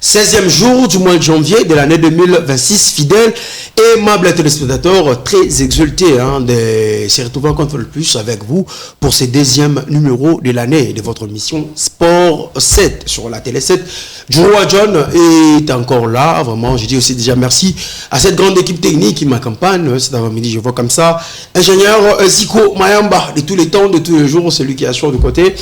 16e jour du mois de janvier de l'année 2026, fidèles et aimables téléspectateurs, très exultés de se retrouver encore le plus avec vous pour ce deuxième numéro de l'année de votre émission Sport 7 sur la télé 7. Joe John est encore là, vraiment, je dis aussi déjà merci à cette grande équipe technique qui m'accompagne cet avant-midi, je vois comme ça, ingénieur Zico Mayamba de tous les temps, de tous les jours, celui qui assure du côté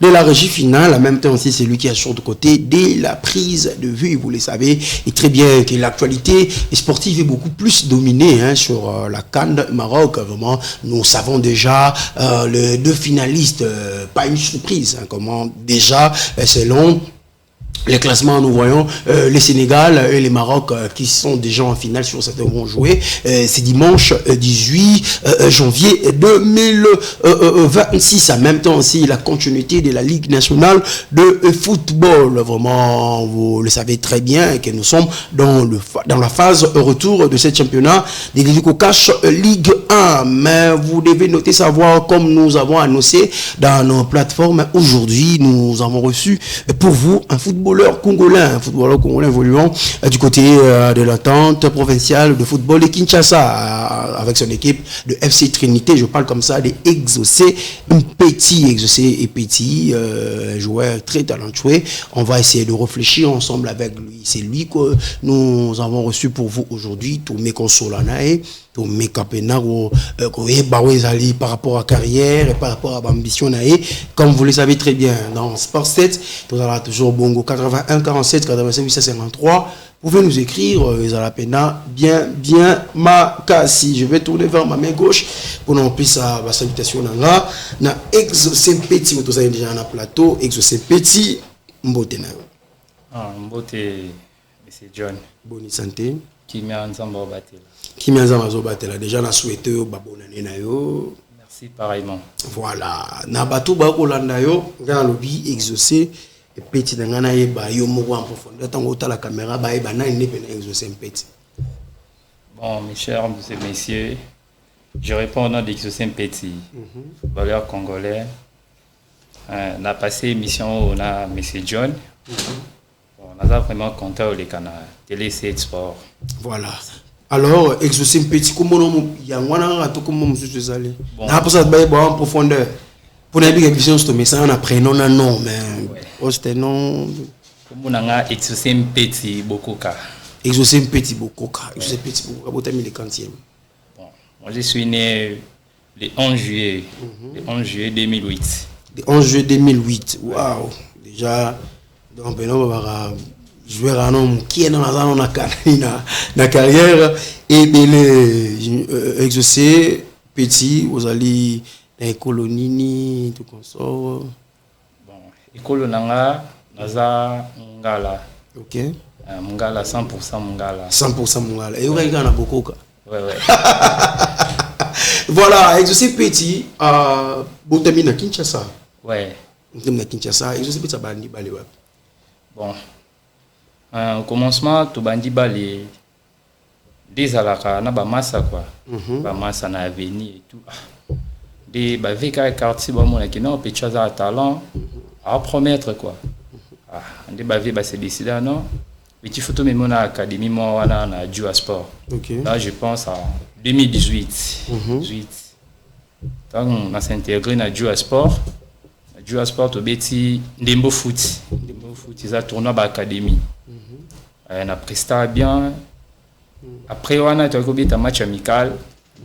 de la régie finale, en même temps aussi c'est lui qui assure du côté de la prise de vue, vous le savez, et très bien que l'actualité sportive est beaucoup plus dominée sur la CAN Maroc, vraiment, nous savons déjà les deux finalistes, pas une surprise, comment déjà, selon les classements, nous voyons les Sénégal et les Maroc qui sont déjà en finale sur cette vont jouer. C'est dimanche 18 janvier 2026. En même temps aussi la continuité de la Ligue nationale de football. Vraiment, vous le savez très bien que nous sommes dans la phase retour de ce championnat des Ligue Cash Ligue 1. Mais vous devez noter savoir, comme nous avons annoncé dans nos plateformes, aujourd'hui nous avons reçu pour vous un footballeur congolais évoluant du côté de l'entente provinciale de football de Kinshasa avec son équipe de FC Trinité, je parle comme ça, de Exaucé Petit, joueur très talentueux. On va essayer de réfléchir ensemble avec lui. C'est lui que nous avons reçu pour vous aujourd'hui, Tomé Consolanae, Tomé Kapenaro, par rapport à carrière et par rapport à l'ambition. Comme vous le savez très bien, dans Sport 7, vous aurez toujours Bongo 81 47 85 853. Vous pouvez nous écrire, Zalapena, bien, Makasi. Je vais tourner vers ma main gauche pour nous puisse la salutation. Na Exaucé Petit, vous avez déjà un plateau, Exaucé Petit, Mbote na. Mbote, Monsieur John. Bonne santé. Qui m'a ensemble battu. Qui m'a ensemble battu là. Déjà, on a souhaité babonane na yo. Merci pareillement. Voilà. Na batou ba kolanda yo, ngana lobi Exaucé Petit ngana yeba yo moko en profondeur tango ta la caméra ba yeba na ne pena Exaucé Petit. Bon, mes chers messieurs, je réponds au nom d'Exaucé Petit, footballeur congolais. On a passé émission, on a M. John. On a vraiment content au canal Télé 7 Sport. Voilà. Alors, Exaucé Petit, comment on y a un comment on se allé. On a pour ça de en profondeur. Pour la émission, mais ça on a prénom non, mais c'était non. Comme on a Exaucé Petit Bokoka. Exaucé Petit Bokoka. Exaucé Petit Bokoka. Vous avez mis le quantième. Bon, moi je suis né le 11 juillet. Le 11 juillet 2008. Le 11 juillet 2008. Waouh. Déjà, donc on va jouer un homme qui est dans la carrière et les Exaucé Petit, vous allez dans les colonies, tout comme ça. Bon, école nanga, naza Mungala. Ok. Mungala 100% Mungala. 100% Mungala. Et vous avez gagné beaucoup. Ouais. Voilà, Exaucé Petit, Botami na Kinshasa. Ouais. Na Kinshasa, Exaucé Petit bandi balé. Bon. Au commencement, tout bandi balé. Des alaka na ba massa quoi. Ba massa na avenir et tout. Des ba veka quartier ba mona qui non peut chaza talent à promettre quoi. Des ba va se décider non. Petit photo même na académie moi wana na Jua Sport. Là je pense à 2018. 18. Tant on a s'intégré na Jua Sport. Jua Sport au beti Ndembo Foot. Ndembo Foot ils a tournoi ba académie. On a presté bien. Après on a un match amical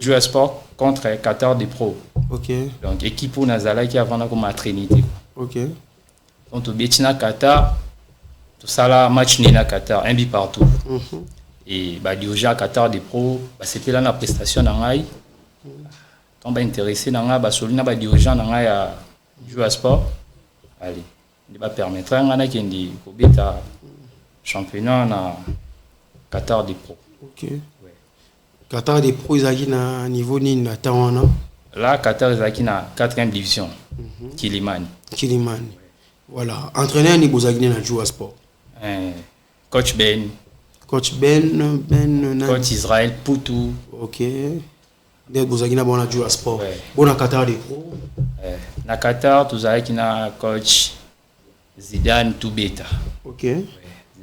Jua Sport contre Qatar des Pro. OK. Donc équipe pour Nazala qui avant comme à Trinité. OK. Donc au Betina Qatar tout ça là match ni na Qatar un but partout. Et bah déjà Qatar des Pro bah c'était là la prestation dans ngai. On va intéressé dans ngai bah solina bah dirigeant dans ngai à Jua Sport. Allez, il va permettre à ngana qui ndi ko beta championnat na Qatar des Pro. OK. Ouais. Qatar des Pro ils ont un niveau ni na tawana. Là Qatar ils ont na 4e division. Kilimani. Voilà, entraîneur ni bozagine na Jua Sport. Coach Ben. Coach Israël Poutou. OK. Des bozagine bon na Jua Sport. Bon na Qatar des Pro. Na Qatar tous avec na coach Zidane Toubeta. OK.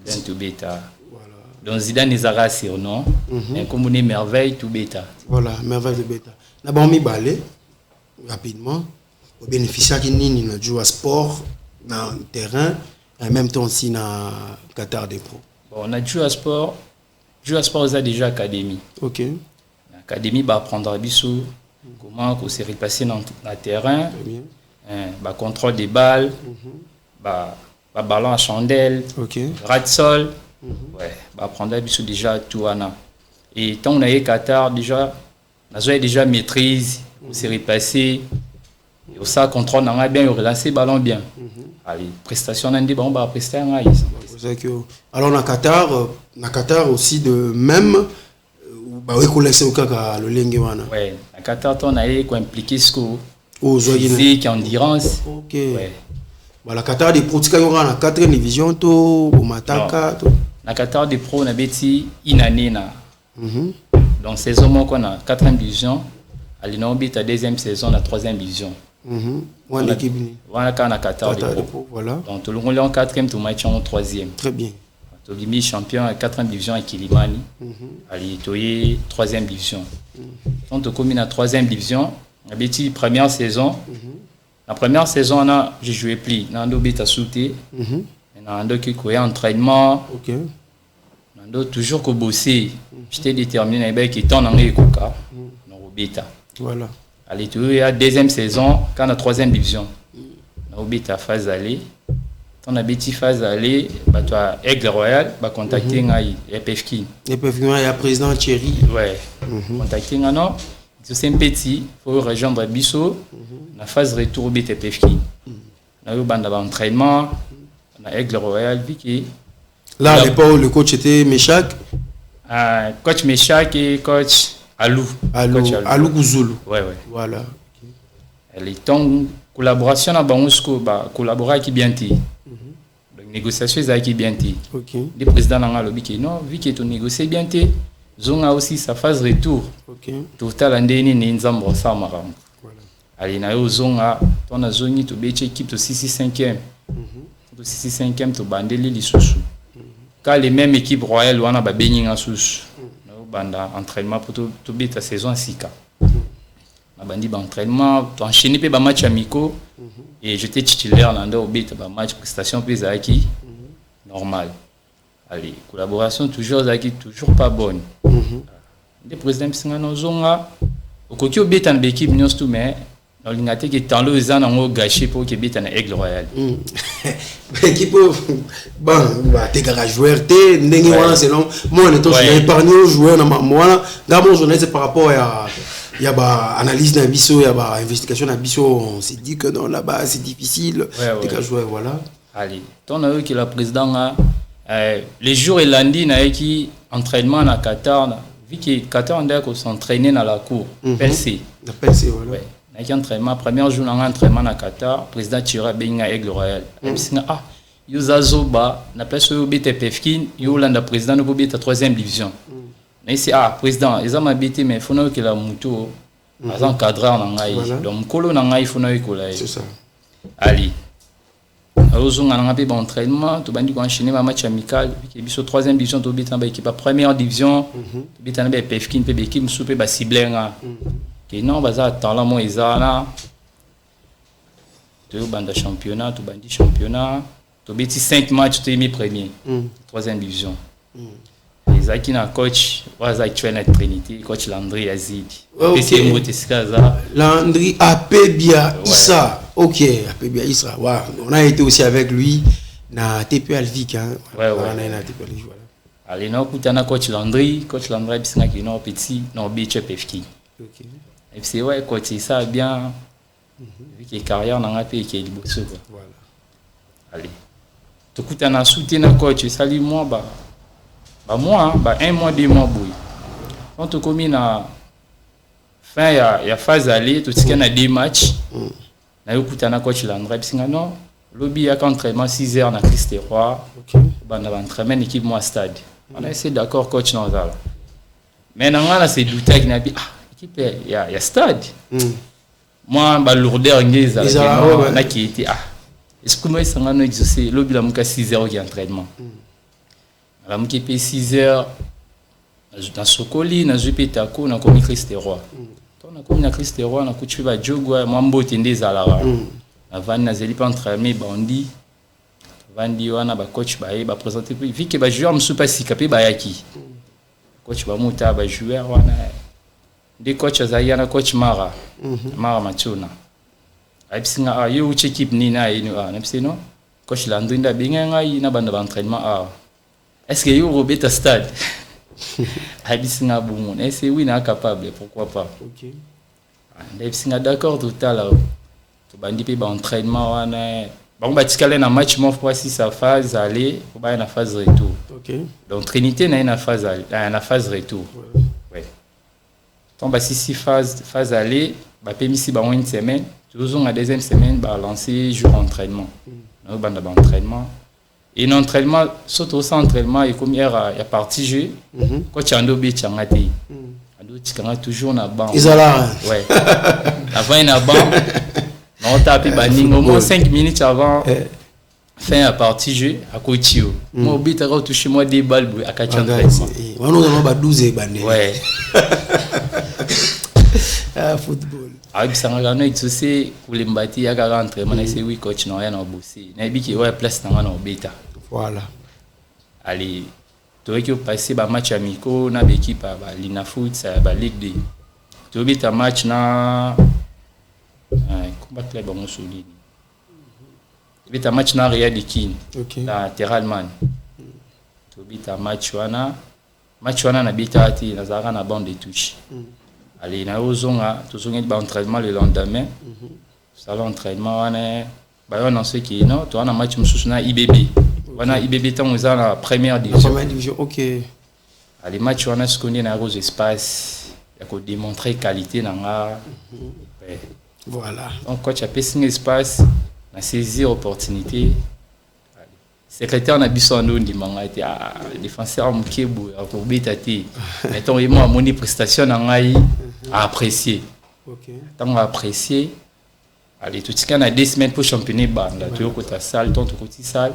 Zidane tout bêta. Donc Zidane ezara surnom, mais comme on est merveille tout bêta. Voilà, merveille de bêta. Na bon mi balé rapidement au bénéficiaire qui nini na jouer à sport dans le terrain et en même temps aussi na Qatar des pros. Bon, on a joué à sport ça déjà académie. OK. L'académie va apprendre à bisou comment qu'on s'est repassé dans le terrain. Très bien. Contrôle des balles, ballon à chandelle, OK. ras de sol. Ouais, apprendre à bisou déjà tout ana. Et tant on a eu Qatar déjà, on a déjà maîtrise, on s'est repassé. Et au ça contrôle on a bien relancé ballon bien. Allez, prestation on dit bon bah prester un alors na Qatar aussi de même bah oui qu'on laisse au cas le lingue wana. Ouais, na Qatar on a eu quoi impliqué ce au physique endurance. OK. Ouais. Voilà Qatar des pros tika yora na 4e division to au mataka to. Na Qatar des pros na beti inane na. Donc saison moi qu'on a 4e division, ali na obita 2e saison na 3e division. One équipe. Voilà quand na Qatar des pros. Voilà. Donc tout le monde est en 4e, tout match en 3e. Très bien. Tobimi champion à 4e division à Kilimani. Ali toye 3e division. Donc to commune à 3e division, na beti première saison. La première saison, j'ai joué plus. Nando beta sauté. Nando qui courait entraînement. OK. Nando toujours que bosser. J'étais déterminé avec qui ton en ekoka. Non beta. Voilà. Allez tu à 2e saison quand la 3e division. Non beta phase aller. Ton habiti phase aller, bah toi Aigle Royal, bah contacter ngai EPFK. EPFK il y a président Thierry. Ouais. Contacter non. C'est un petit, il faut rejoindre Bissot. La phase retour au BTPFK. On a eu un entraînement, on a Aigle Royal, là, à l'époque, le coach était Méchac. Coach Méchac et coach Alou. Alou Gouzoulou. Ouais. Voilà. Elle est en collaboration avec Bangousco, collaborer avec Bianti. Donc, négociation avec Bianti. OK. Le président n'a pas dit non, vu que tu négocies Bianti. Zonga aussi sa phase retour. OK. Total andeni ni nzambo sa maram. Voilà. Ali na yo zonga ton na zoni to beche équipe to 6-5e. To 6-5e to bandeli lisusu. Quand les mêmes équipes royales wana ba beninga susu. Na banda entraînement pour to beta saison sika. Na bandi ba entraînement, to enchaîner pe ba match amicaux et j'étais titulaire dans le beta ba match prestation pe zaki normal. Allez, collaboration toujours pas bonne. Le président Psingano Zonga, au côté de l'équipe, l'équipe nous tout mais dans l'ingate qui est dans le zan en gâché pour que bête en Aigle Royal. L'équipe bon, t'es garage joueur, t'es n'engi wana selon moi on est tous épargné aux joueurs na moi dans mon journaliste par rapport à il y a ba analyse d'un biso, il y a ba investigation d'un biso, on s'est dit que non là-bas c'est difficile. T'es garage joueur voilà. Allez, ton a eu que le président les jours et lundi na qui entraînement na Qatar vu que Qatar on doit s'entraîner dans la cour PLC la PLC voilà ouais na qui entraînement premier jour na entraînement na Qatar président Thierry benga Aigle Royal ah Yuzazoba na place au BTPFK Yolanda président no beta 3e division na ici président ils ont habité mais faut que la moto azan cadre na ngai donc kolo na ngai faut que la c'est ça ali alors on a un peu d'entraînement tu bandi enchaîner ma match amical qui est sur 3e division tu beta ba équipe première division tu beta na PFK pe équipe soupe ba ciblenga que non baza talent mo izana tu banda championnat tu bandi championnat tu beti 5 matchs tu es mis premier 3e division les aki na coach was actuel na Trinité coach Landry Azidi petit mot eskaza Landry Apebia Issa. OK, Apebia Issa. Ouais, on a été aussi avec lui na TP Alvic hein. Ouais. On a na TP Alvic voilà. Allez non kutana coach Landry bisinga ki no petit no beach PFK. OK. Et c'est ouais coach ça bien vu que carrière na ngapi ki liboso quoi. Voilà. Allez. To kutana soutenir coach sali moi un mois 2 mois boy. Quand tu commis na fin ya phase aller tu tiens na 2 matchs. Na yokutana coach Landry bisinga non lobby ya entraînement 6h na Christ Roi. OK. Bana entraînement équipe moi stade. On a essayé d'accord coach non ça. Mais nanga c'est douter qui na bi équipe ya stade. Moi ba lourdeur ngeza na qui était est-ce que moi ça ngano exaucer lobby la muka 6h qui entraînement. la muki pe 6h na sokoli na zupe tako na komi Christ roi to na komi na Christ roi na kuchi ba jogwa mwambote ndezala na vani na zeli pa entraîner bandi vandi wana ba coach ba présenter vu que ba joueur msu pas sikape ba yaki coach ba muta ba joueur wana de coach azayana coach Mara Mara Machuna abisinga ayo uche équipe ni na ino na bisino coach landinda binga ina banda ba entraînement est-ce que yo robeta stade abisinga bongo est-ce que oui na capable pourquoi pas OK abisinga d'accord total to bandi pe ba entraînement wana bon ba tikale na match mo fois si sa phase aller pour ba na phase retour OK donc Trinité na phase na phase retour ouais donc ba si phase aller ba permis si ba une semaine toujours la deuxième semaine ba lancer jour entraînement na banda ba entraînement et l'entraînement surtout sans entraînement et comme hier il y a parti jeu coach ando bi changati ando tikanga toujours na banc Isala ouais avant na banc on tape baningo moins 5 minutes avant fin à partie jeu à Kochio moi but a touché moi des balles à 4 entraînement on a ba 12 bané ouais football bisanga no exaucé kulimbati ya ka entraînement c'est oui coach na yana bosser na biki ouais place na ngana obeta voilà allez toi qui passer ba match amicaux na l'équipe ba Lina Foot ça ba Ligue 2 tu obeta match na combat club en Moussouli obeta match na Real de Kin na Terralman tu obeta match wana na beta ati na zara na bande de touche allez na ozonga tozonga ba entraînement le lendemain ça l'entraînement wana ba on sait qui non toi na match mususu na IBB wana IBB tant aux la première division OK allez match wana ce qu'on est na rose espace ya ko démontrer qualité na nga voilà donc coach a passé espace na saisir opportunité secrétaire na biso ndo ndimanga ete défenseur mukebu pour bitati mettons et moi moni prestation na ngai à apprécier OK tant apprécier allez tout ce qu'on a 2 semaines pour championnat banda tu ko ta salle ton to côté salle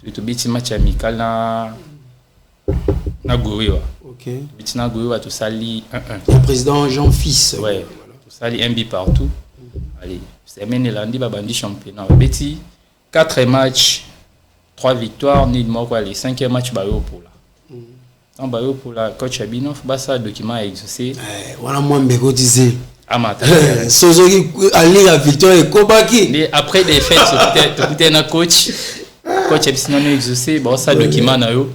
tu biti match amical na Gouriwa OK biti na Gouriwa to sali 1-1 le président Jean Fils ouais to sali un but partout allez semaine lundi ba bandi championnat biti 4 matchs 3 victoires ni moko les 5e match ba yo pour là en ba yo pour la coach Abinof ba ça document exaucé voilà moi mbeko disait amata sozoki ali la victoire et kobaki mais après des fêtes peut-être na coach Abinof exaucé bon ça document na yo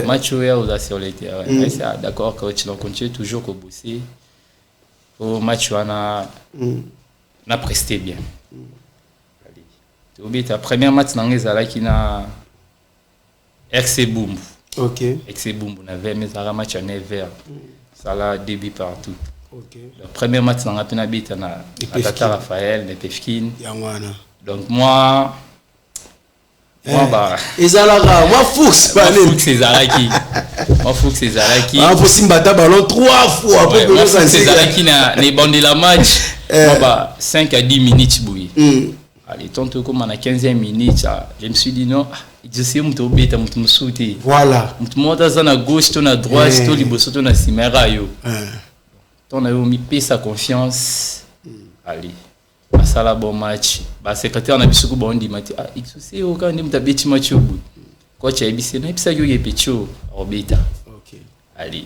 match où on a sur les terrains c'est d'accord coach on continue toujours ko bosser au match wana na presté bien allez tu oublies ta première match na ngezala qui na XC Boom. OK. XC Boom, on avait mis un match à 9h. Ça là début partout. OK. Le premier match dans la pénalité na Tata Raphaël, na Pefkin. Yangwana. Donc moi bah Ezalaka, moi Fuchs pas Fuchs Ezalaki. Moi Fuchs Ezalaki. Ah pour Simbata ballon 3 fois après que ça Ezalaki na bandé la match. Moi bah 5 à 10 minutes bouilli. Allez, tantôt comme à la 15e minute, je me suis dit non, je sais où tu es, tu me souhaite. Voilà. Tu montes à gauche, tu es à droite, tu es libre, tu es à Simera. Tu as mis sa confiance. Allez, ça la bon match. Le secrétaire n'a pas su que dit, il sais où quand tu as bêti match au bout. Quand tu as bêti, tu as eu petit au bêta. Allez,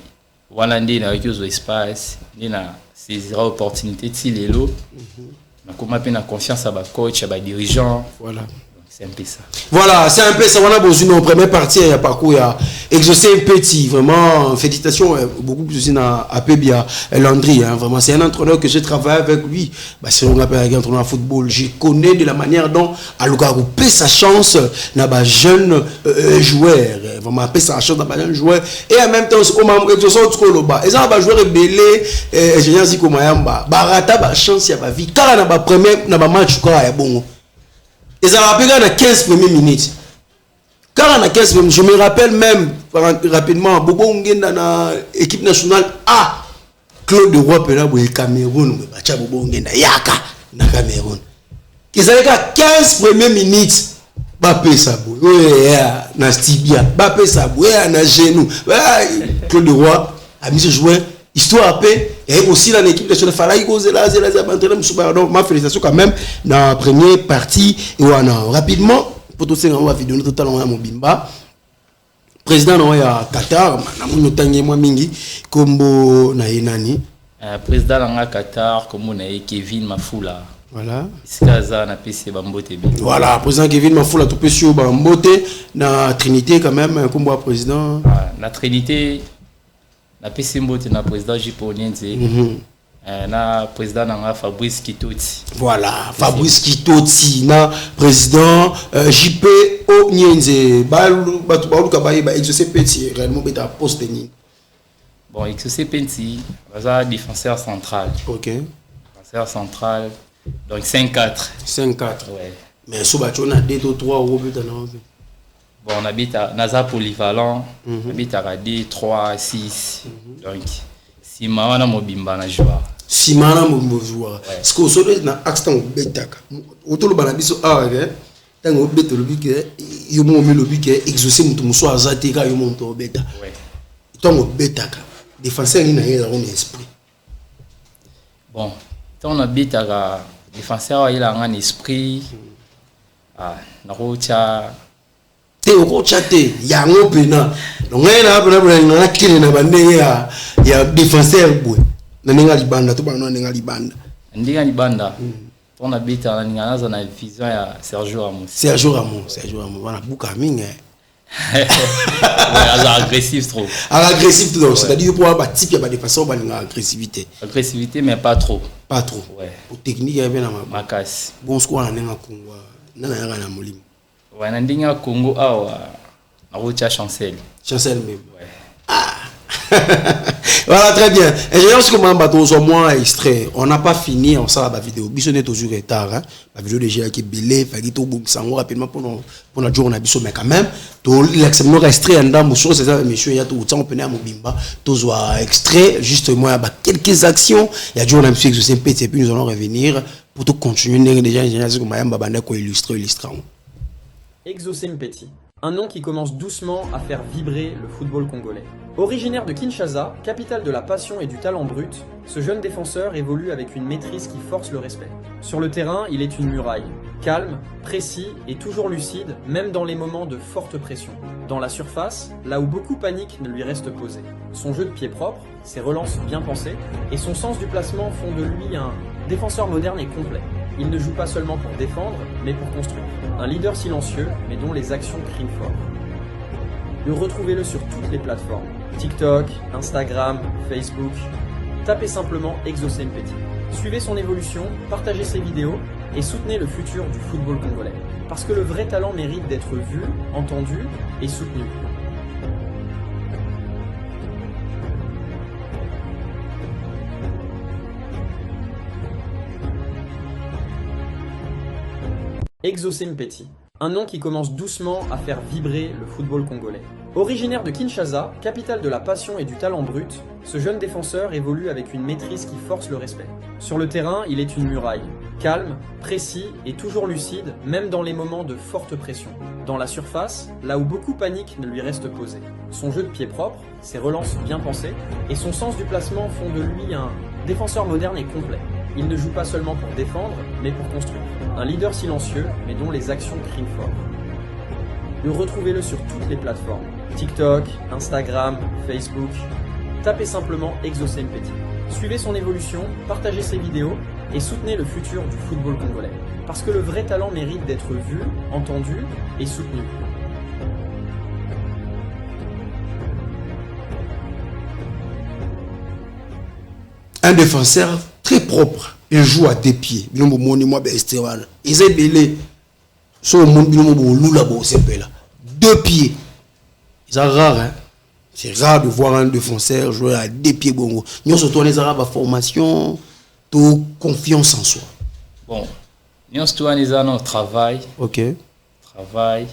voilà, il y a eu espace, il y a saisir l'opportunité de l'élo. Comment peine confiance à ma coach, à ma dirigeant. Voilà. C'est un peu ça. Voilà, c'est un peu ça. On a besoin de première partie, il y a parcours, il y a exaucé un petit, vraiment, félicitations, beaucoup plus aussi à Pébia Landry, hein, vraiment, c'est un entraîneur que j'ai travaillé avec lui. Bah, c'est un entraîneur de football. Je connais de la manière dont Aluka paie sa chance dans les jeunes joueurs, vraiment, paie sa chance dans les jeunes joueurs, et en même temps, on m'a exaucé au Tkoloba. Et ça, on va jouer belé, ingénieur Ziko Mayamba, Barata, bah, chance, il y a pas vie, car on a pas premier, on a pas match, quoi, il y a bon. Et ça rappelle dans 15 premières minutes. Car en 15 minutes, je me rappelle même rapidement, Bobo Ungen dans l'équipe nationale A, Claude Roy Pena pour le Cameroun, Bobo Ungen Yaka dans Cameroun. Ils avaient 15 premières minutes. Bape Sabou, na Stibia, Bape Sabou, na genou. Claude Roy a mis ce joueur. Histoire après, et aussi dans l'équipe de Falaï, ma félicitation quand même dans la première partie. Et rapidement, pour tous ces gens, on va vidéo tout à l'heure, mon bimba. Président de Qatar, Kombo Nayenani. Président de Qatar, comme Kevin Mafoula. Voilà. Voilà, président Kevin Mafoula, tout peut sur Bambote. Na Trinité, quand même, comme président. Na Trinité, na Pessimbote, na président Jiponenze. Na président na Fabrice Kitoti. Voilà, Fabrice Kitoti, na président JP Onyenze. Balu kabaye ba exaucé petit réellement beta poste ni. Bon, exaucé petit, c'est défenseur central. OK. Défenseur central. Donc 5-4. 5-4. Ouais. Mais si on a 2 ou 3 euros, bon, on habite à Naza polyvalent, on habite à 2, 3, 6. Donc, si on a mobimba na joueur. Si on a mobimba joueur. Ce qu'on a na accident betaka. Autour de biso ah ouais. Tant au beto le bique, yo mo le bique exaucer mutu muso azateka yo monto beta. Ouais. Tant au betaka. Défenseur ni na yela on esprit. Bon, tant on habite à défenseur il a un esprit na rocha te rocha te ya ngopena donc na kile na bande ya défenseur boy na ninga libanda to bana ninga libanda on habite à na vision ya Sergio Ramos voilà buka minga agressif trop donc c'est-à-dire pour avoir type ya défenseur ba agressivité mais pas trop ouais pour technique ya bien ma casse bon score na ninga Congo na na molimo ouais na ndinga Congo awa na rocha chancel même ouais. Voilà, très bien. Et je pense que moi, moins extrait. On n'a pas fini, on sort la vidéo. Bisson est toujours retard. La vidéo déjà qui est belée, fait que tout boum sango rapidement pour notre jour on a bisson, mais quand même, tout l'examen extrait en dame, c'est ça, monsieur, il y a tout le temps, on peut aller à Mobimba, tout soit extrait, justement, il y a quelques actions. Il y a toujours un monsieur qui et puis nous allons revenir pour tout continuer. Déjà, je comme Mayam Babane qui illustre. Exaucé Mpeti, un nom qui commence doucement à faire vibrer le football congolais. Originaire de Kinshasa, capitale de la passion et du talent brut, ce jeune défenseur évolue avec une maîtrise qui force le respect. Sur le terrain, il est une muraille, calme, précis et toujours lucide, même dans les moments de forte pression. Dans la surface, là où beaucoup paniquent ne lui reste posé. Son jeu de pied propre, ses relances bien pensées et son sens du placement font de lui un défenseur moderne et complet. Il ne joue pas seulement pour défendre, mais pour construire. Un leader silencieux, mais dont les actions crient fort. Retrouvez-le sur toutes les plateformes. TikTok, Instagram, Facebook. Tapez simplement Exaucé Mpeti. Suivez son évolution, partagez ses vidéos et soutenez le futur du football congolais. Parce que le vrai talent mérite d'être vu, entendu et soutenu. Exaucé Mpeti, un nom qui commence doucement à faire vibrer le football congolais. Originaire de Kinshasa, capitale de la passion et du talent brut, ce jeune défenseur évolue avec une maîtrise qui force le respect. Sur le terrain, il est une muraille, calme, précis et toujours lucide, même dans les moments de forte pression. Dans la surface, là où beaucoup paniquent ne lui reste posé. Son jeu de pied propre, ses relances bien pensées et son sens du placement font de lui un défenseur moderne et complet. Il ne joue pas seulement pour défendre, mais pour construire. Un leader silencieux, mais dont les actions crient fort. Retrouvez-le sur toutes les plateformes. TikTok, Instagram, Facebook. Tapez simplement Exaucé Mpeti. Suivez son évolution, partagez ses vidéos et soutenez le futur du football congolais. Parce que le vrai talent mérite d'être vu, entendu et soutenu. Un défenseur très propre. Il joue à deux pieds. Il est belé. Deux pieds. C'est rare, hein? C'est rare de voir un défenseur jouer à deux pieds. Nous sommes les Arabes à formation, tout confiance en soi. Bon, nous sommes les Arabes au travail. Ok. Travail.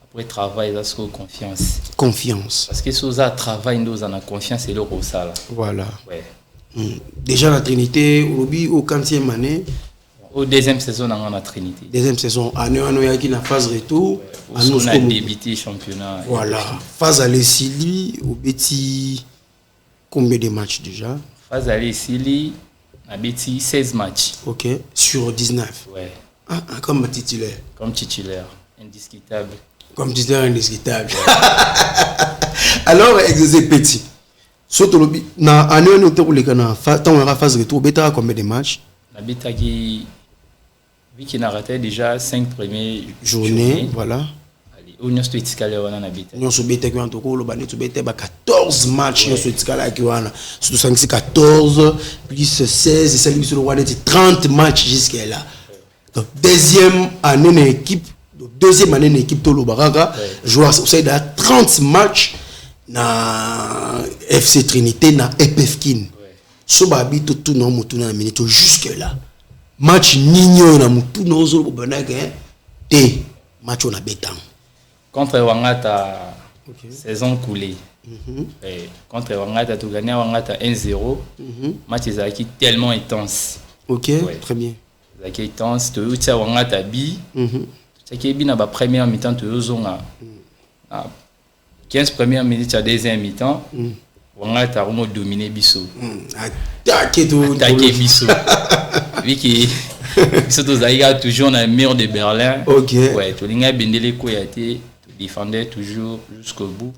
Après travail, c'est confiance. Confiance. Parce que si vous avez travail, nous avons confiance et le rosal. Voilà. Ouais. Déjà la Trinité, au 40e année. Bon, Au deuxième saison, on a Trinité. Deuxième saison, année qui na phase retour. On a débuté championnat. Voilà. Phase aller Sili, au Betty, combien de matchs déjà? Phase aller Sili, on a Betty 16 matchs. Ok. Sur 19. Ouais. Ah, comme titulaire. Comme titulaire, indiscutable. Comme titulaire indiscutable. Alors, exercer petit. Surtout le na année on était pour les canards. Tant on a phase retour, bêta combien de matchs? La bêta qui vu qu'il a raté déjà 5 premières journées, voilà. Allez, on a stoïtique là on a bêta. On se bêta qui en tout cas le bané tu bêta 14 matchs on stoïtique là qui on a surtout 5 14 plus 16 et celle sur le roi 30 matchs jusqu'à là. Donc deuxième année équipe tout le Baraka joueur c'est à 30 matchs na FC Trinité na EPFKIN. So babi tout non mutu na minute jusque là. Match nino na mutu no zo bonaka te match on a bétan. Contre Wangata saison coulée. Contre Wangata tu gagné Wangata 1-0. Match est tellement intense. OK, très bien. Zaki intense tu utia Wangata bi. Zaki bi na ba première mi-temps tu ozonga. 15 premières minutes à deuxième mi-temps. On a dominé Bissot. Attaqué Bissot. Vu que surtout Zaïga toujours dans le mur de Berlin. Ok. Ouais, tu l'as bendé Koyate, tu défendais toujours jusqu'au bout.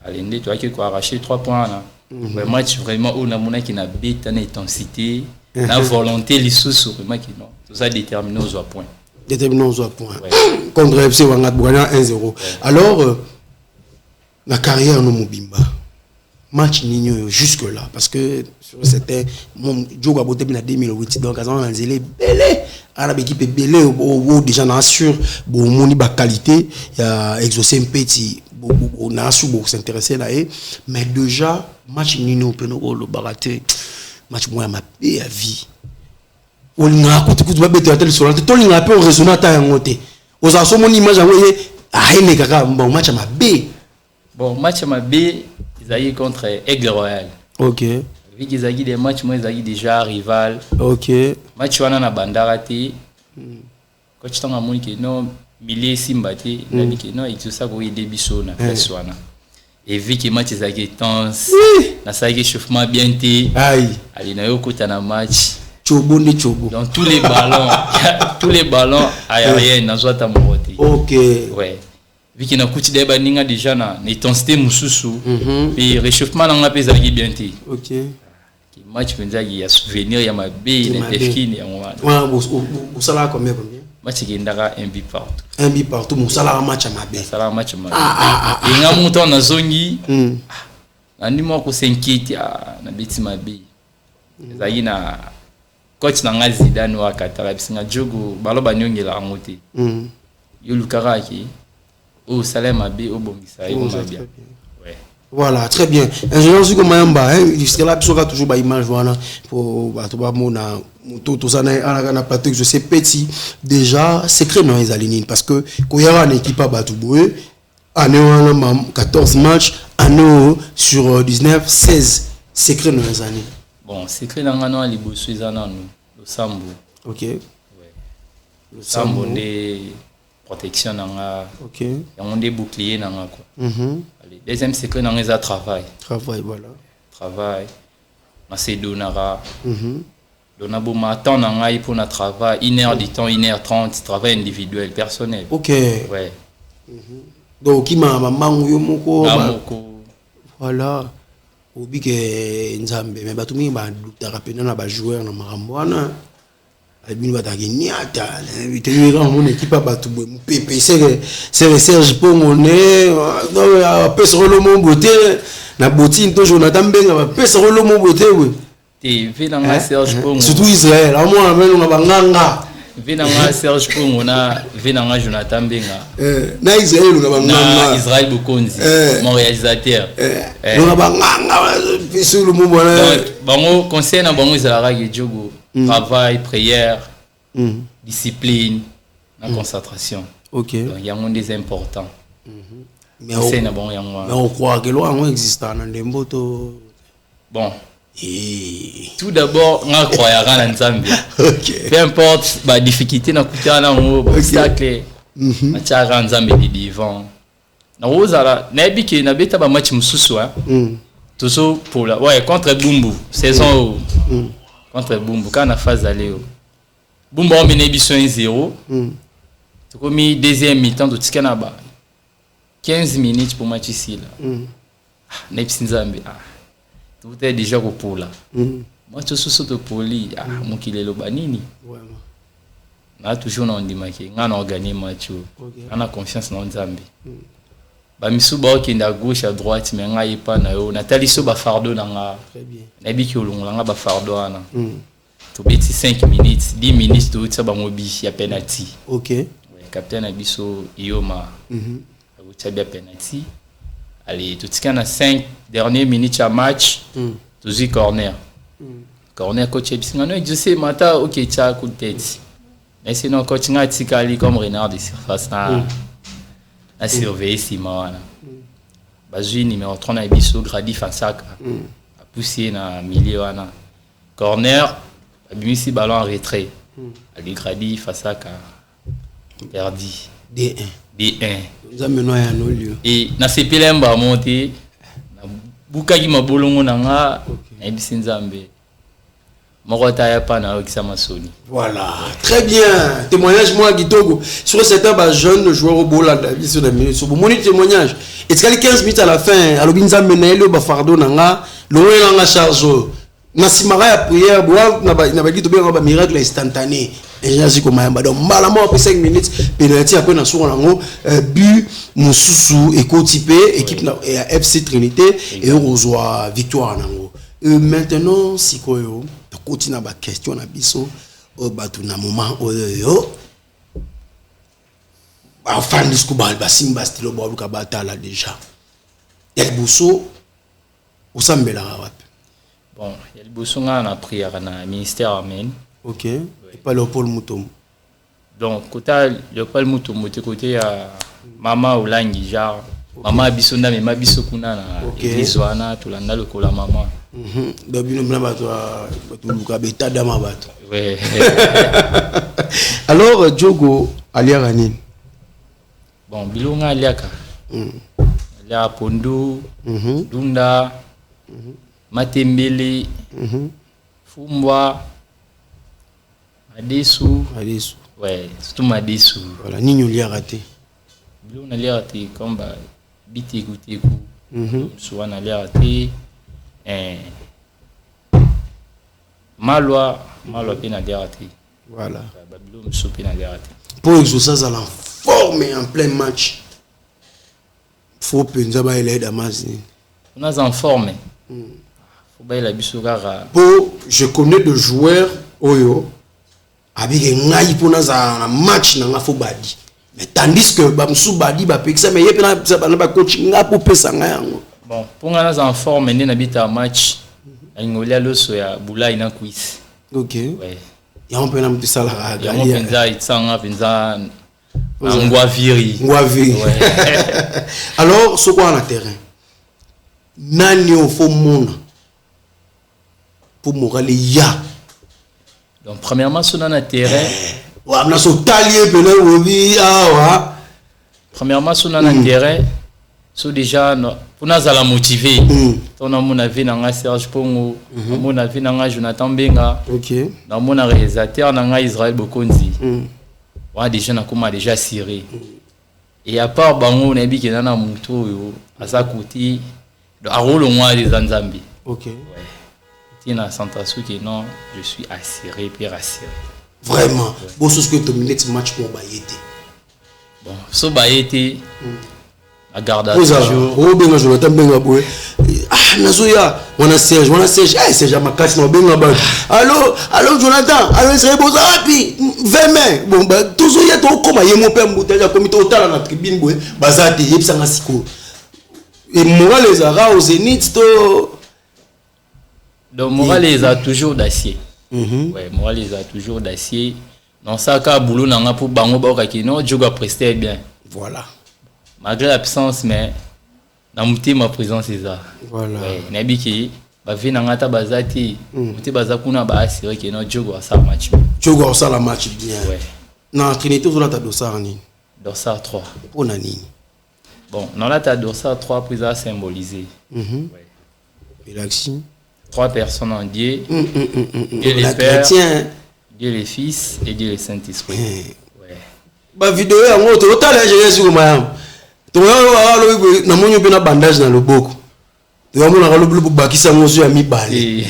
Allez, tu as qui arraché 3 points là. Ouais, match vraiment où on a qui n'a bête en intensité, la volonté les sous vraiment qui non. Tout ça déterminé aux points. Déterminé aux points. Contre FC Wangat Bougana 1-0. Alors la carrière no Mobimba. Match Nino jusque là parce que c'était mon job à beauté bien 2008 donc avant on zélé belé arabe équipe belé au déjà na sûr bon moni ba qualité il y a exaucé un petit on a su beaucoup s'intéresser là mais déjà match Nino peno le baraté match moi ma vie on a côté coup ba bête tel sur to linga peu résonant ta ngoté aux aso mon image envoyé a hele kaka bon match ma B. Bon, match ma B, ils ont contre Aigle Royal. Ok. Vu qu'ils ont des matchs, moi, ils ont déjà rival. Ok. Match wana na bandarati. Coach tanga moni que non, milier simbati, na dit que non, il tout ça pour aider Bissot na presse wana. Et vu que match ils ont tense, na ça que chauffement bien té. Aïe. Ali na yo kota na match. Chobo ni chobo. Dans tous les ballons aériens na zota moroté. Ok. Ouais. Vu qu'il a coûté des baninga déjà na intensité mususu et réchauffement na pesa qui bien té. OK. Qui match penza qui a souvenir ya mabe na tefkin ya moi. Ouais, vous sala combien? Match qui ndaka un but partout. Un but partout, mon sala match à mabe. Sala match mabe. Et nga montant na zongi. Na ndimo ko s'inquiète na beti mabe. Zayi na coach na nga Zidane wa Qatar bisinga jogo balo banyongela amote. Yo lukara ki au Salem Abé au Bongisa et au Mabia. Ouais. Voilà, très bien. Ingénieur Zuko Mayamba, il serait là, il toujours une image, voilà, pour tout ça, Patrick, je sais, petit, déjà, secret dans les alignés, parce que quand il y a une équipe à Batouboué, année 14 matchs, année sur 19, 16, secret dans les années. Bon, secret dans les années, le Sambo. Ok. Ouais. Le Sambo, protection nanga. OK. Il y a des boucliers nanga quoi. Allez, deuxième secret nanga c'est travail. Travail voilà. Travail. Na c'est donara. Donabo matin nanga il pour na travail 1 heure du temps 1h30 travail individuel personnel. OK. Ouais. Donc qui m'a maman yo moko. Voilà. Obi que nzambe mais batumi ba rappeler na ba joueur na marambwana. Abini bataki niata biteli ka mon équipe à Batouboué Pepe c'est Serge Pongone non pesa le mon beauté na botine to Jonathan Benga pesa le mon beauté oui te venanga Serge Pongone surtout Israël à moi même na banganga venanga Serge Pongone venanga Jonathan Benga na Israël na banganga na Israël Bokonzi mon réalisateur na banganga pesa le mon bona bango conseil na bango izalaka ke jogo travail, prière, discipline, la concentration. OK. Donc il y a un des importants. Mais on croit que l'on existe dans des motos. Bon, Et... Tout d'abord, on a croyé à Nzambi. Peu importe la difficulté, on a coûté un obstacle. On a Nzambi devant. Na ozala na ebiki na beta ba match mususu toujours pour la ouais contre Bumbu saison contre Bumbu quand na phase aller Bumbu on mène biso 1-0 to komi deuxième mi-temps to tikana ba 15 minutes pour match ici là na Nzambi tout est déjà pour là moi tout ce to poli mukilelo banini na toujours na ndimaki ngana gagner match on a confiance dans Nzambi. Ba misuba qui à gauche à droite mais ngai pa na yo natali so ba fardo na nga très bien na biki olongola nga ba fardo ana to beti 5 minutes 10 minutes to tsa ba mobi ya penalty OK capitaine abiso Ioma au tsa penalty allez to tika na 5 dernières minutes à match to zi corner corner coach ebisinga no je sais mata OK tsa coup de tête mais sinon coach nga tika ali comme renard de surface na à surveiller Simona. Bazui numéro 3 na biso Gradi Fansaka. A poussé na milieu ana. Corner, abimisi ballon en retrait. Ali Gradi Fansaka perdu. D1. Nous amenons à nos lieux. Et na sepelemba monter na bukaki mabolongo nanga na bisi Nzambe. Voilà, très bien. Témoignage moi Guitogo sur certains jeunes joueurs au bola sur mon témoignage. Et c'est 15 minutes à la fin, à l'obinza menelo ba fardo nanga, loé nanga charge. Na simara ya prière, boa na ba dit bien ba miracle instantané. Et j'ai comme mayamba donc malama après 5 minutes penalty après na sur nango but mususu éco-typé équipe na FC Trinité et on reçoit victoire nango. Maintenant si koyo continue à question na biso au batu na moment oyo ba fan disco ba simba stilo ba luka batala déjà El Bousso osambela wapi bon El Bousso na prière na ministère amen OK et pas Léopold Mutombo donc côté Léopold Mutombo côté ya mama Olangi genre mama biso na mema biso kuna na église wana tulanda lokola mama alors Diogo aliaka nini bon bilonga aliaka alia Pondo Dunda Matembele Fumbwa Madesu ouais surtout Madesu voilà nini uliaka te bilonga aliaka te comme ba biteku souvent aliaka te Malwa pena derati. Voilà. Babylone so pena derati. Pour exaucer ça la forme en plein match. Faut penser ba il est d'amasi. On a en forme. Faut ba la bisogara. Pour je connais de joueurs oyo avec ngai pour na match na faut badi. Mais tandis que ba msu badi ba pekisa mais yepena ba coach nga pour pesa yango. Bon, pour nga en forme ndé na bita match. Ngolia loso ya bula ina quiz. OK. Ouais. Ya on peut na mtu sala ga. Ya on penza itsanga penza ngwaviri. Ouais. Alors, ce quoi en terrain. Nani au fond mona. Pour moral ya. Donc premièrement sur na terrain. Wa na so talier pele obi wa. Premièrement sur na terrain. So déjà pour nous la motiver on a mon avis dans Serge Pongo mon avis dans Jonathan Benga OK dans mon réalisateur dans Israël Bokonzi on déjà na comment déjà siré et à part bango na bi na mutu yo asa côté de arolo moi des Nzambi OK tina santasu que non je suis assuré puis rassuré vraiment bon ce que dominer ce match pour Bayete bon so Bayete à garder toujours au benga Jonathan Benga boy nazoya wana Serge Serge makasi na benga ba allô Jonathan allô Serge boza wapi 20 mai bon ba toujours ya to koma yemo pe mbutaja komite otala na tribune boy bazati yebisanga siko et moral les ara au Zénith to donc moral les a toujours d'acier ouais moral les a toujours d'acier dans ça ka boulot na nga pour bango ba ka kino joga prester bien voilà malgré l'absence mais dans ma présence c'est ça voilà nabiki bavi na ngata bazati muté bazakuna ba assurer que no jogo ça match jogo ça la match bien ouais na trinité sur la ta dossard nini dossard 3 pour nani bon dans la ta dossard 3 puis ça symboliser ouais relaxing 3 personnes en Dieu Dieu le Père Dieu le Fils et Dieu le Saint-Esprit ouais ba vidéo ya ngoto otala Jésus ko mayam to yo na monyo pe na bandage na loboko yo mona ka lobu bakisa ngozo ya mibale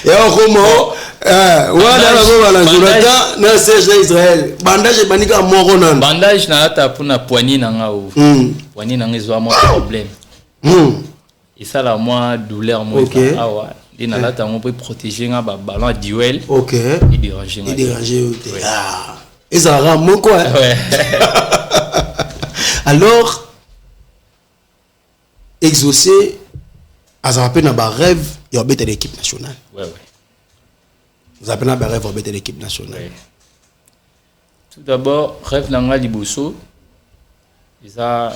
ya komo wana na ko bala Jonathan na Serge Israël bandage banika moko na bandage na ata puna poignée na ngao poignée na ngezo mo problème et ça la moi douleur moi awa et na lata on peut protéger nga ba ballon duel OK et déranger et ça rend mon quoi ouais alors exaucer à peine un rêve et obéter l'équipe nationale ouais vous appelez un rêve obéter l'équipe nationale ouais. Tout d'abord rêve nanga liboso ça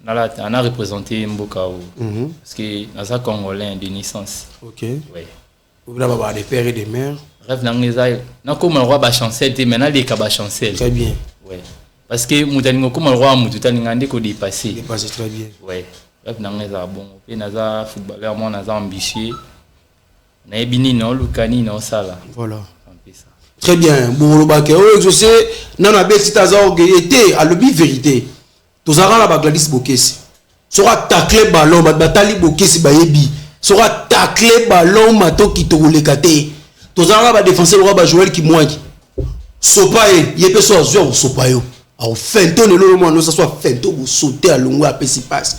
on a représenté Mbokao parce que dans un Congolais de naissance OK ouais vous avez avoir des pères et des mères rêve nanga na comme le roi ba chancel te maintenant les ka ba chancel très bien ouais parce que mutalingo comme le roi mutu talinga ndeko dépasser très bien ouais rêve nanga bon et naza footballeur moi naza ambitieux na ebini no lukani no sala voilà très bien bon le baké exaucer nana beti taza été à l'obi vérité tozara la Gladys Bokessi sera tacler ballon batali Bokessi bayebi sera tacler ballon mato ki tolekate tozara ba défenseur roi ba Joël qui moiki sopaye yepe so zo sopayo au fento ne lo mo no ça soit fento vous sauter à longue après si passe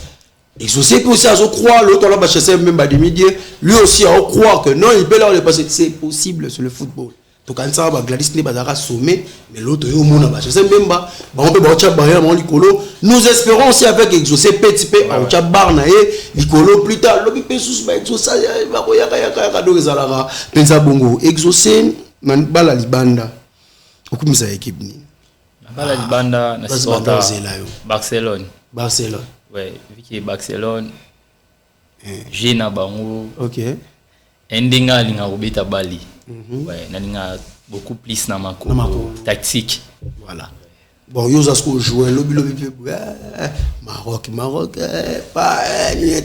et aussi que aussi à croire l'autre là ba chasser même ba demi lui aussi à croire que non il peut leur passer c'est possible sur le football to quand ça ba Gladys ne bazaka sommet mais l'autre yo mona ba chasser même ba on peut ba cha barrière mon likolo nous espérons aussi avec exaucer petit peu on cha barna et likolo plus tard lobi pe sous ba exaucer ba ko yaka do ezalaka pensa bongo exaucer man bala libanda okumisa équipe ni bala libanda na sota Barcelone ouais vu que Barcelone j'ai na bango OK endinga linga obeta bali ouais na linga beaucoup plus na mako tactique voilà bon yo za sko jouer lobi Maroc pas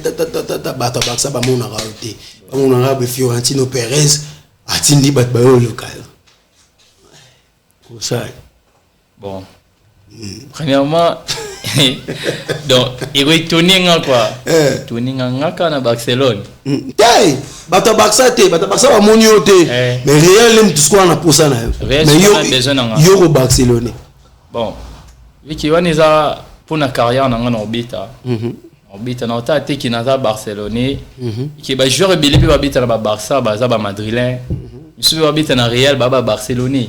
ta bata baksa ba mona raté ba mona rabe Fiorentino Perez atindi bat ba yo local ça bon premièrement donc il retourner quoi tourner ngaka na Barcelone tay bata baksa ba moni yo te mais Real même tout ce qu'on a pour ça mais yo au Barcelone bon vu que on est pour na carrière na ngana obita obita na ta te ki na za Barcelone qui ba joueur belé ba obita na Barça ba za ba madrilène monsieur ba obita na Real ba Barcelone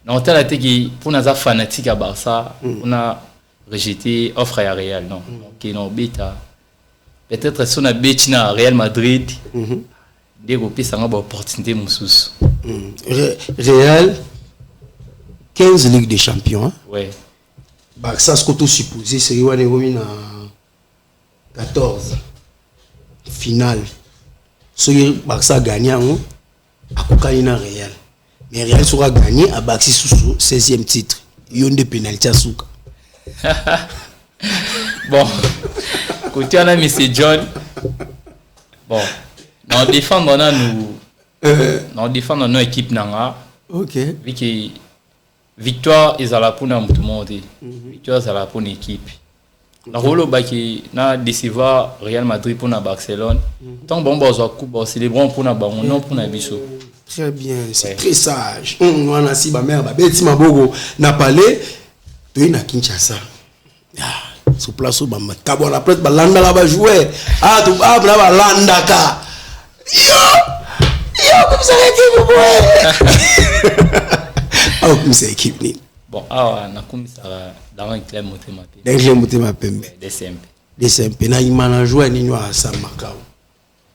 non ta la te ki pour na za fanatique à Barça on a rejeté offre à Real non qui na obita peut-être son a betina Real Madrid des repis ça ngaba opportunité mususu Real 15 Ligue des Champions hein? Ouais Barça ce que tout supposé c'est qu'il y a 14 finale si Barça gagné à Kokaina Real mais Real sera gagné à Barça sous 16e titre il y a des pénalités à Souka bon côté on a monsieur John bon on défendre nous défendre nos équipes nanga OK vu que victoire ils alla pour tout le monde victoire ils alla pour une équipe na rolo baki na décevoir Real Madrid pour na Barcelone tant bon bazo coupe célébrons pour na bango non pour na biso très bien c'est très sage on a si ba mère ba beti mabogo na palais to na Kinshasa sur place ba makabo la prête ba landa la ba jouer to ba ba landa ka yo comme ça comme ça équipe ni bon na kumisa dans un club motema pe dans club motema pembe des SMP na imana jouer ni wa sa makao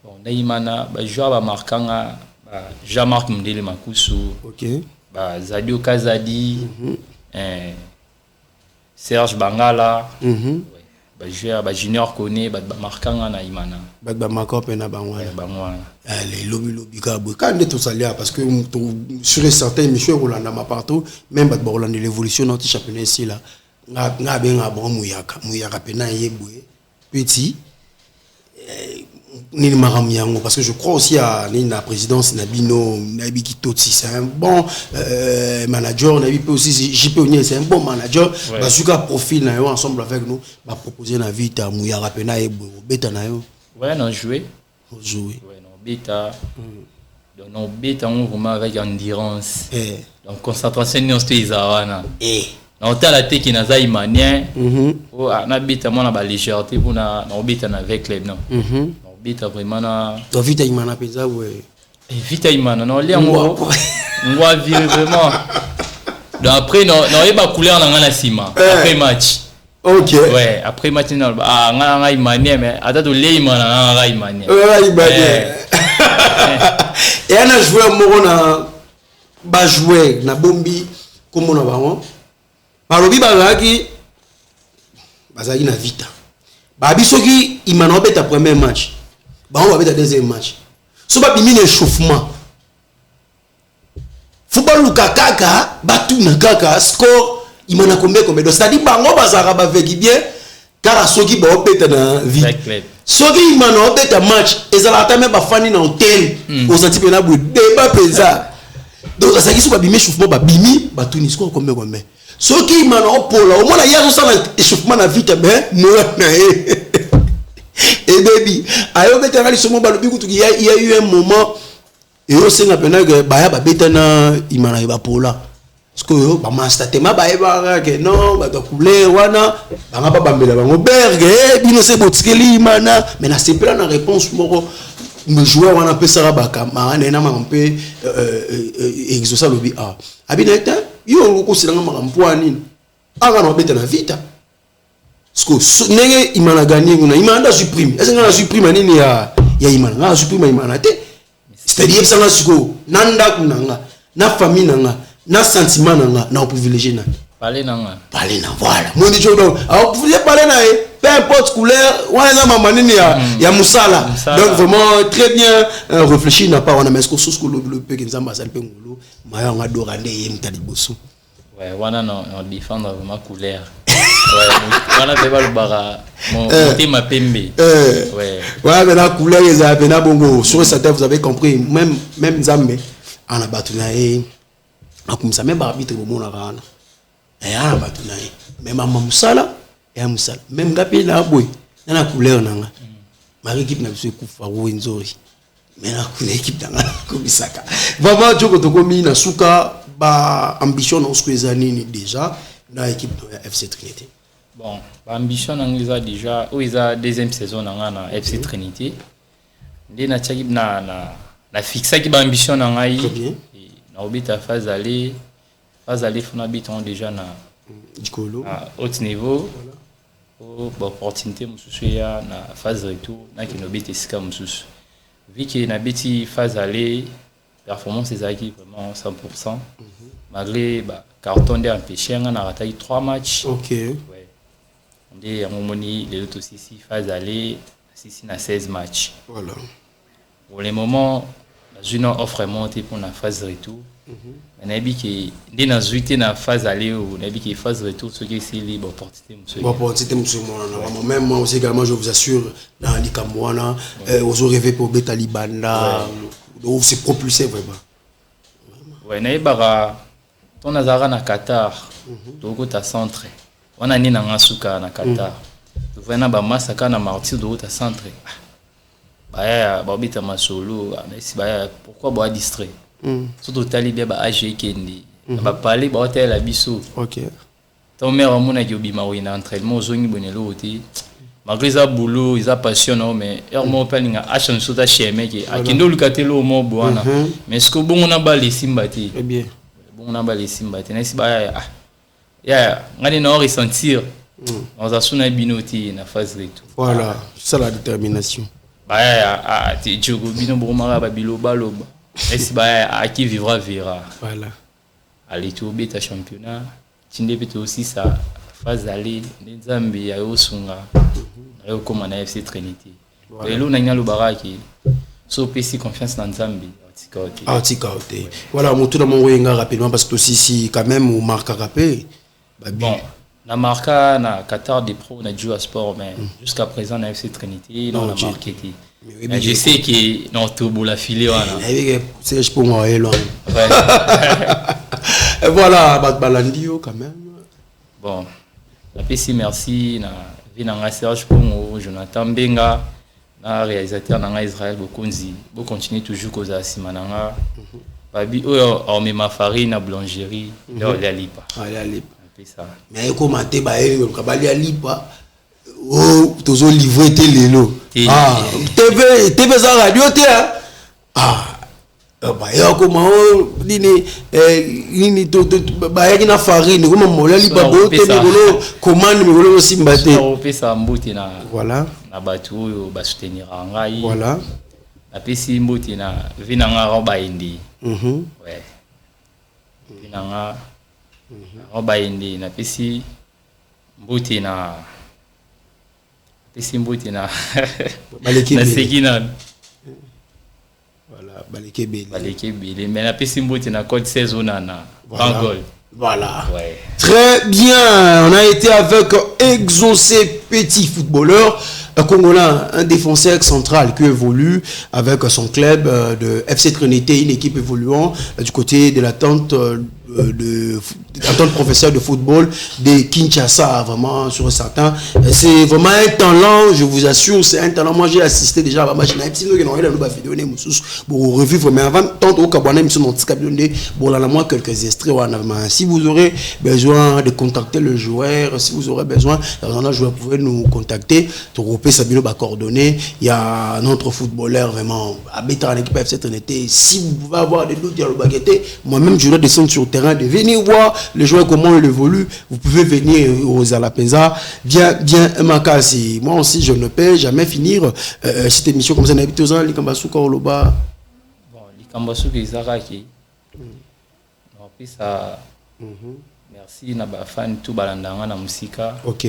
bon na imana ba jouer ba markanga ba Jean-Marc Mundele Makusu OK ba Zadio Kazadi Serge Bangala joueur ba junior connaît ba marquant na imana ba marquant pena ba wana ba wana allez lobby ka bo quand tout ça là parce que sur certains monsieur Rolanda ma partout même ba Rolanda l'évolution notre championnat ici là nga benga bon muyaka pena yebwe petit ni maramyango parce que je crois aussi à la présidence Nabino Nabi Kitotsi c'est un bon manager Nabi peut aussi JP Onier c'est un bon manager parce que profil na yo ensemble avec nous va proposer na vita muyaka pena yebwe beta na yo ouais non jouer ouais non beta donc non beta on vraiment avec endurance donc concentration ni on se izawana na hôtel te qui naza imanien ou na beta moi na ba légèreté pour na beta na avec club non beta vraiment na to vita imana penza ouais vita imana non lien moi vivre vraiment donc après non ba couleur na ngana sima après match OK ouais après match non ngana imanien mais ata to le imana ngana imanien et un joueur moko na ba jouer na bombi comme na bango balobi bazaki na vita babi soki imana obeta premier match ba on va beta deuxième match so ba bimi échauffement football kaka batu na kaka score imana combien donc c'est-à-dire bango bazaka ba veki bien car soki ba obeta na vita soki imana obeta match ezala tame ba fani na hôtel osati pena bu débat penza donc ça qui so ba bimi échauffement ba bimi batu ni score combien soki imana opola au moins ya so na échauffement na vite mais moi na et baby ayo beta ngali somo balobi kutu il y a eu un moment et yo senga pena que ba beta na imana ba pola parce que yo ba master tema ba que non ba to couleur wana ba nga ba mbela bango berge bino se botikeli imana mais na c'est na réponse moko me joueur wana pesara ba kama na ma mpe exaucer lobi abineta yo ko silanga makampo nini anga no beta na vita sko nenge imana gagner nguna imana supprime est-ce que na supprime nini ya imana na supprime imana te c'est-à-dire ça na sko nanda kunanga na famille nanga na sentiment nanga na privilégié na parler nanga voilà mon dit donc vous pouvez parler na peu importe couleur wana mama nini ya musala donc vraiment très bien réfléchi na pas on a mais ce que le peu nzamba ça pe ngolo maya nga dorande yemta liboso ouais wana no défendre ma couleur ouais wana beba le bara mon tema pembe ouais mais la couleur les a pena bongo sur certains vous avez compris même nzambe ana batuna akumisa même arbitre bomona kana ana batuna même mama musala ya musala même ngapi na boy na couleur nanga mari équipe na biso kufa wenzori mais na couleur équipe nanga komisaka vraiment joko to komi na suka ba ambition na squeeze nini déjà na équipe de FC Trinité bon ba ambition nanga déjà ou ils a deuxième saison nanga na FC Trinité ndina tchaki na fixa ki ba ambition nanga yi na obita phase aller fona biton déjà na Dikolo à haut niveau ou opportunité mususu ya na phase retour na kinobite sika mususu vu que na biti phase aller performance des équipes vraiment 100% malgré carton de empêché na raté 3 matchs OK ouais ndé à momoni les autres aussi phase aller 6 na 16 matchs voilà pour le moment la jeune offre monter pour la phase retour nabi qui dès na zuité na phase aller ou nabi qui phase retour ce qui est libre opportunité monsieur même moi aussi également je vous assure dans l'Ikamwana aux rêver pour beta libanda donc c'est propulsé vraiment ouais naibara ton azara na Qatar donc ta centre on a ni na ngasuka na Qatar tu vois na ba masaka na martyr de ta centre ba bita masolo na pourquoi ba distrait surtout talibé ba AG Kendi ba parler ba hôtel la biso OK ton mère amona jobima wina entraînement zongi bonelo oti malgré ça boulot ils a passion mais hermo pelinga action sota cheme ki akendo lukatelo mo bwana mais ce que bon na ba les simbati très bien bon na ba les simbati na siba ya ngani na ressentir on a suna binoti na phase retour voilà c'est la détermination bah ti jogo bino bomara ba bilo baloba est à qui vivra verra voilà allez tout beta championnat tinde peut aussi ça Fazali Nzambi ya Osunga ayo koma na FC Trinity et là na baraki so pesi confiance dans Nzambi Atika Ote voilà mon tour dans mon wenga rapidement parce que aussi si quand même ou marque rapé bon na marca na Qatar des pros na joué à sport mais jusqu'à présent na FC Trinity non la marque mais je sais que non tout la filé wana c'est je pour moi et voilà Balandio quand même bon la PC merci na vinanga Serge Pongo Jonathan Benga na réalisateur nanga Israël Bokonzi bo continuer toujours koza simananga babi oyo on ma farine na boulangerie là on lipa ça mais comment te ba kabali lipa oh tozo livrer te lelo TV za radio te ba ya comment nini to ba ya na farine comme mola lipa bo te bolo commande bolo simbate on peut ça mbuti na voilà na batu oyo ba soutenir ngai voilà na pesi mbuti na vinanga roba indi ouais vinanga roba indi na pesi mbuti na na segina voilà baleke bele mais na pesi mbuti na code 16 na Angol. Voilà. Ouais. Très bien. On a été avec Exaucé Petit, footballeur congolais, un défenseur central qui évolue avec son club de FC Trinité, une équipe évoluant du côté de l'attente de professeur de football de Kinshasa, vraiment sur certains. C'est vraiment un talent, je vous assure, c'est un talent. Moi j'ai assisté déjà à la machine à pour revivre, mais avant, tant au Kabana, quelques extraits. Si vous aurez besoin de contacter le joueur, si vous aurez besoin, vous pouvez nous contacter. Sabino va coordonner. Il y a notre footballeur vraiment habitant en équipe FC Trinité. Si vous pouvez avoir des doutes dans le baguette, moi-même je dois descendre sur le terrain, de venir voir les joueurs comment ils évoluent. Vous pouvez venir aux Alapenza. Bien Makasi. Moi aussi je ne peux jamais finir cette émission comme ça. N'habite aux Likambasuka au Loba. Bon, Likambasuka Izaraki. En plus ça. Merci na ba fan tout balandanga na musika. OK.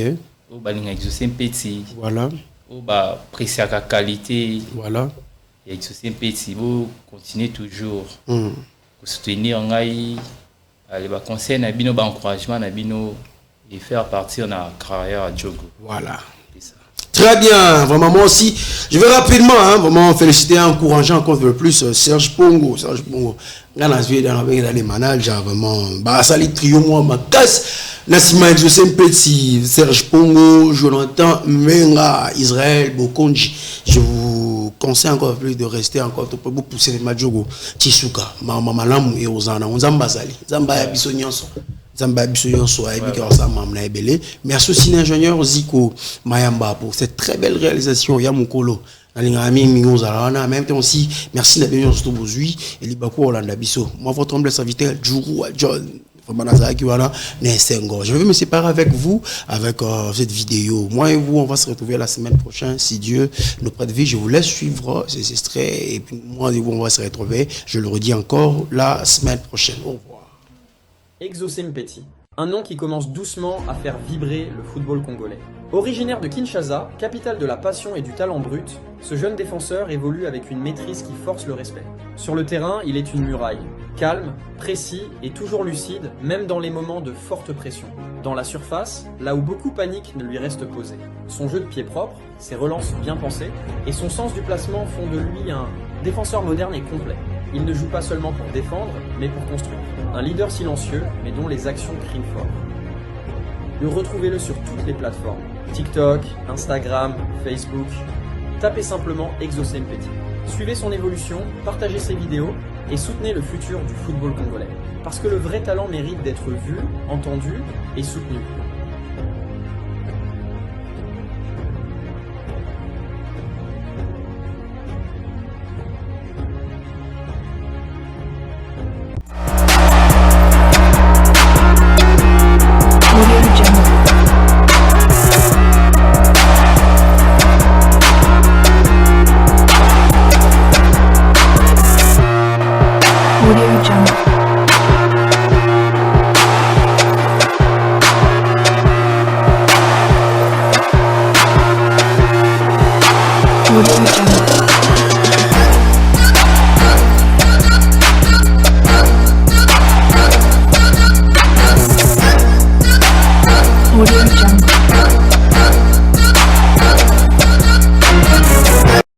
Au balinga Exaucé Petit. Voilà. Au ba apprécier la qualité. Voilà. Et Exaucé Petit, vous continuez toujours. Pour soutenir ngai, aller ba conseil na bino ba encouragement na bino et faire partir na carrière à Djogo. Voilà. Très bien, vraiment moi aussi. Je vais rapidement, vraiment féliciter, encourager encore un peu plus Serge Pongo. Là, dans les managers, vraiment, Sali Trio, moi, ma casse. Nassima Exaucé Petit, Serge Pongo, Jonathan Menga, Israël Bokonji. Je vous conseille encore plus de rester encore pour pousser les Madjogo, Tisuka, Mamalam et Ozana, Zambazali, Zamba Bissonyanso. Merci aussi l'ingénieur Zico Mayamba pour cette très belle réalisation. Yamukolo. En même temps aussi, merci la bienvenue sur Bozui et Libako Orlando Bisso. Moi, votre humble serviteur, Djourou John. Je vais me séparer avec vous avec cette vidéo. Moi et vous, on va se retrouver la semaine prochaine si Dieu nous prête vie. Je vous laisse suivre ces extraits et puis moi et vous, on va se retrouver. Je le redis encore la semaine prochaine. Au revoir. Exaucé Petit, un nom qui commence doucement à faire vibrer le football congolais. Originaire de Kinshasa, capitale de la passion et du talent brut, ce jeune défenseur évolue avec une maîtrise qui force le respect. Sur le terrain, il est une muraille, calme, précis et toujours lucide, même dans les moments de forte pression. Dans la surface, là où beaucoup paniquent ne lui reste posé. Son jeu de pied propre, ses relances bien pensées et son sens du placement font de lui un défenseur moderne et complet. Il ne joue pas seulement pour défendre, mais pour construire. Un leader silencieux, mais dont les actions crient fort. Retrouvez-le sur toutes les plateformes. TikTok, Instagram, Facebook. Tapez simplement Exaucé Petit. Suivez son évolution, partagez ses vidéos et soutenez le futur du football congolais. Parce que le vrai talent mérite d'être vu, entendu et soutenu. Audio Jungle. Volume